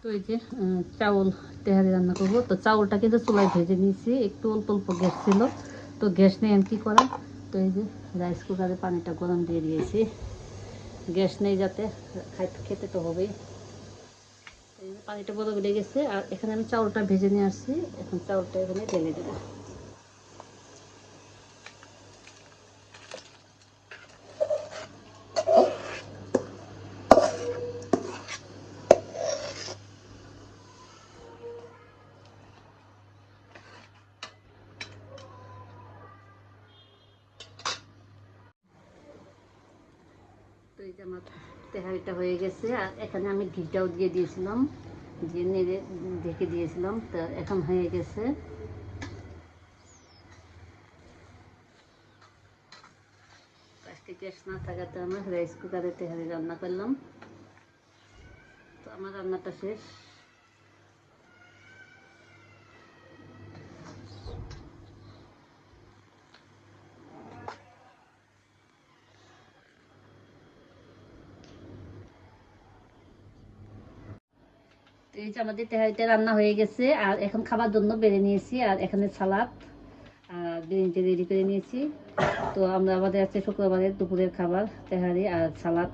তো এই যে চাউল তেহারি রান্না করবো। তো চাউলটা কিন্তু চুলায় ভেজে নিয়েছি, একটু অল্প অল্প গ্যাস ছিল, তো গ্যাস নেই আমি কী করা। তো এই যে রাইস কুকারে পানিটা গরম দিয়ে দিয়েছি, গ্যাস নেই যাতে, খেতে তো হবেই। এই যে পানিটা বড় বেড়ে গেছে, আর এখানে আমি চাউলটা ভেজে নিয়ে আসছি, এখন চাউলটা এখানে ঢেলে দেবো। তো এই যে আমার তেহারিটা হয়ে গেছে, আর এখানে আমি ঘিটাও দিয়ে দিয়েছিলাম, দিয়ে নেড়ে ঢেকে দিয়েছিলাম, তো এখন হয়ে গেছে। আজকে গ্যাস না থাকাতে আমরা রাইস কুকারে তেহারি রান্না করলাম। তো আমার রান্নাটা শেষ। তো এই যে আমাদের তেহারিটা রান্না হয়ে গেছে, আর এখন খাবার জন্য বেড়ে নিয়েছি, আর এখানে সালাদ আর বিরিয়ানিটা রেডি করে নিয়েছি। তো আমরা আমাদের আজকে শুক্রবারের দুপুরের খাবার তেহারি আর সালাদ